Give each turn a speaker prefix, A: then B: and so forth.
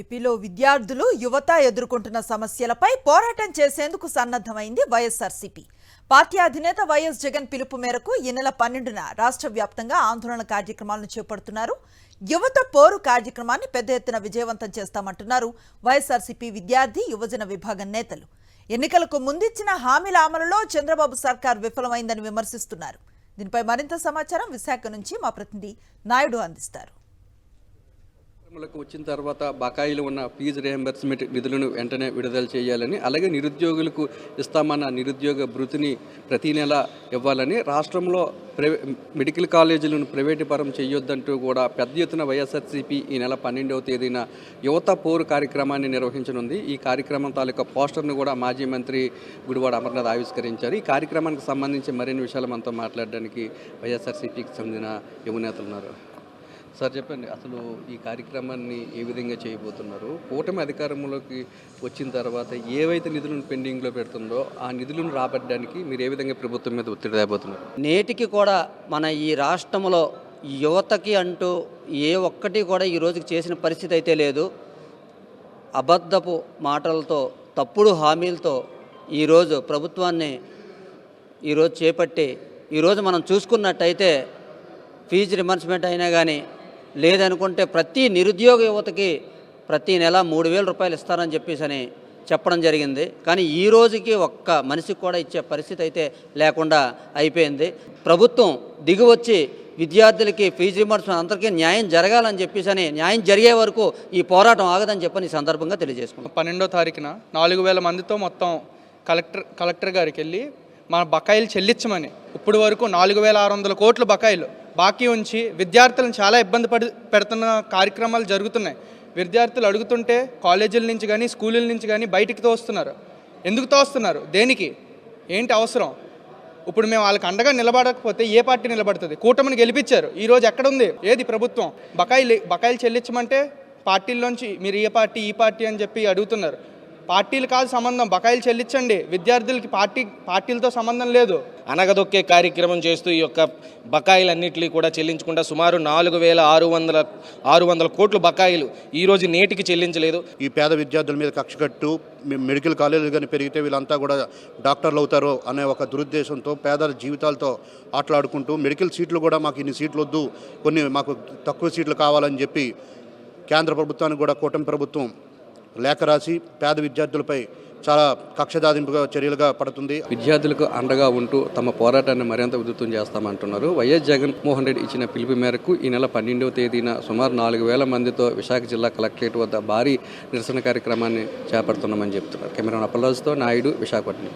A: ఏపీలో విద్యార్థులు యువత ఎదుర్కొంటున్న సమస్యలపై పోరాటం చేసేందుకు సన్నద్ధమైంది వైఎస్ఆర్సీపీ. పార్టీ అధినేత వైఎస్ జగన్ పిలుపు మేరకు ఈ నెల 12న రాష్ట్ర వ్యాప్తంగా ఆందోళన కార్యక్రమాలను చేపడుతున్నారు. యువత పోరు కార్యక్రమాన్ని పెద్ద ఎత్తున విజయవంతం చేస్తామంటున్నారు వైఎస్ఆర్సీపీ విద్యార్థి యువజన విభాగం నేతలు. ఎన్నికలకు ముందిచ్చిన హామీల అమలులో చంద్రబాబు సర్కార్ విఫలమైందని విమర్శిస్తున్నారు. దీనిపై మరింత సమాచారం విశాఖ నుంచి మా ప్రతినిధి నాయుడు అందిస్తారు.
B: వచ్చిన తర్వాత బకాయిలు ఉన్న ఫీజు రియంబర్స్మెంట్ నిధులను వెంటనే విడుదల చేయాలని, అలాగే నిరుద్యోగులకు ఇస్తామన్న నిరుద్యోగ భృతిని ప్రతి నెల ఇవ్వాలని, రాష్ట్రంలో మెడికల్ కాలేజీలను ప్రైవేటు పరం చేయొద్దంటూ కూడా పెద్ద ఎత్తున వైఎస్ఆర్సీపీ ఈ నెల 12వ తేదీన యువత పోరు కార్యక్రమాన్ని నిర్వహించనుంది. ఈ కార్యక్రమం తాలూకా పోస్టర్ను కూడా మాజీ మంత్రి గుడివాడ అమర్నాథ్ ఆవిష్కరించారు. ఈ కార్యక్రమానికి సంబంధించి మరిన్ని విషయాలు మనతో మాట్లాడడానికి వైఎస్ఆర్సీపీకి చెందిన యువనేతలు ఉన్నారు. సార్ చెప్పండి, అసలు ఈ కార్యక్రమాన్ని ఏ విధంగా చేయబోతున్నారు? కూటమి అధికారంలోకి వచ్చిన తర్వాత ఏవైతే నిధులను పెండింగ్లో పెడుతుందో ఆ నిధులను రాబట్టడానికి మీరు ఏ విధంగా ప్రభుత్వం మీద ఒత్తిడి తేబోతున్నారు?
C: నేటికి కూడా మన ఈ రాష్ట్రంలో యువతకి అంటూ ఏ ఒక్కటి కూడా ఈ రోజుకి చేసిన పరిస్థితి అయితే లేదు. అబద్ధపు మాటలతో, తప్పుడు హామీలతో ఈరోజు ప్రభుత్వాన్ని ఈరోజు చేపట్టి, ఈరోజు మనం చూసుకున్నట్టయితే ఫీజు రియంబర్స్మెంట్ అయినా కానీ, లేదనుకుంటే ప్రతి నిరుద్యోగ యువతకి ప్రతి నెల 3,000 రూపాయలు ఇస్తారని చెప్పేసి చెప్పడం జరిగింది. కానీ ఈ రోజుకి ఒక్క మనిషికి కూడా ఇచ్చే పరిస్థితి అయితే లేకుండా అయిపోయింది. ప్రభుత్వం దిగివచ్చి విద్యార్థులకి ఫీజు రియంబర్స్మెంట్ అందరికీ న్యాయం జరగాలని చెప్పేసి, న్యాయం జరిగే వరకు ఈ పోరాటం ఆగదని చెప్పని ఈ సందర్భంగా తెలియజేసుకున్నాం.
D: 12వ తారీఖున 4,000 మందితో మొత్తం కలెక్టర్ గారికి వెళ్ళి మన బకాయిలు చెల్లించమని, ఇప్పుడు వరకు 4,600 కోట్ల బకాయిలు బాకీ ఉంచి విద్యార్థులను చాలా ఇబ్బంది పెడుతున్న కార్యక్రమాలు జరుగుతున్నాయి. విద్యార్థులు అడుగుతుంటే కాలేజీల నుంచి కానీ, స్కూళ్ళ నుంచి కానీ బయటికి తోస్తున్నారు. ఎందుకు తోస్తున్నారు? దేనికి? ఏంటి అవసరం? ఇప్పుడు మేము వాళ్ళకి అండగా నిలబడకపోతే ఏ పార్టీ నిలబడుతుంది? కూటమిని గెలిపించారు, ఈరోజు ఎక్కడుంది? ఏది ప్రభుత్వం? బకాయిలు చెల్లించమంటే పార్టీల్లోంచి మీరు ఈ పార్టీ అని చెప్పి అడుగుతున్నారు. పార్టీలు కాదు సంబంధం, బకాయిలు చెల్లించండి. విద్యార్థులకి పార్టీలతో సంబంధం లేదు.
E: అనగదొక్కే కార్యక్రమం చేస్తూ ఈ యొక్క బకాయిలన్నింటినీ కూడా చెల్లించకుండా సుమారు 4,600 కోట్ల బకాయిలు ఈరోజు నేటికి చెల్లించలేదు.
F: ఈ పేద విద్యార్థుల మీద కక్ష కట్టు మెడికల్ కాలేజీలు కానీ పెరిగితే వీళ్ళంతా కూడా డాక్టర్లు అవుతారు అనే ఒక దురుద్దేశంతో పేదల జీవితాలతో ఆటలాడుకుంటూ, మెడికల్ సీట్లు కూడా మాకు ఇన్ని సీట్లు వద్దు, కొన్ని మాకు తక్కువ సీట్లు కావాలని చెప్పి కేంద్ర ప్రభుత్వానికి కూడా కూటమి ప్రభుత్వం లేఖ రాసి పేద విద్యార్థులపై చాలా కక్షదాదింపుగా చర్యలుగా పడుతుంది.
B: విద్యార్థులకు అండగా ఉంటూ తమ పోరాటాన్ని మరింత ఉధృతం చేస్తామంటున్నారు. వైఎస్ జగన్మోహన్ రెడ్డి ఇచ్చిన పిలుపు మేరకు ఈ నెల 12వ తేదీన సుమారు 4,000 మందితో విశాఖ జిల్లా కలెక్టరేట్ వద్ద భారీ నిరసన కార్యక్రమాన్ని చేపడుతున్నామని చెప్తున్నారు. కెమెరా అప్పలరాజుతో నాయుడు, విశాఖపట్నం.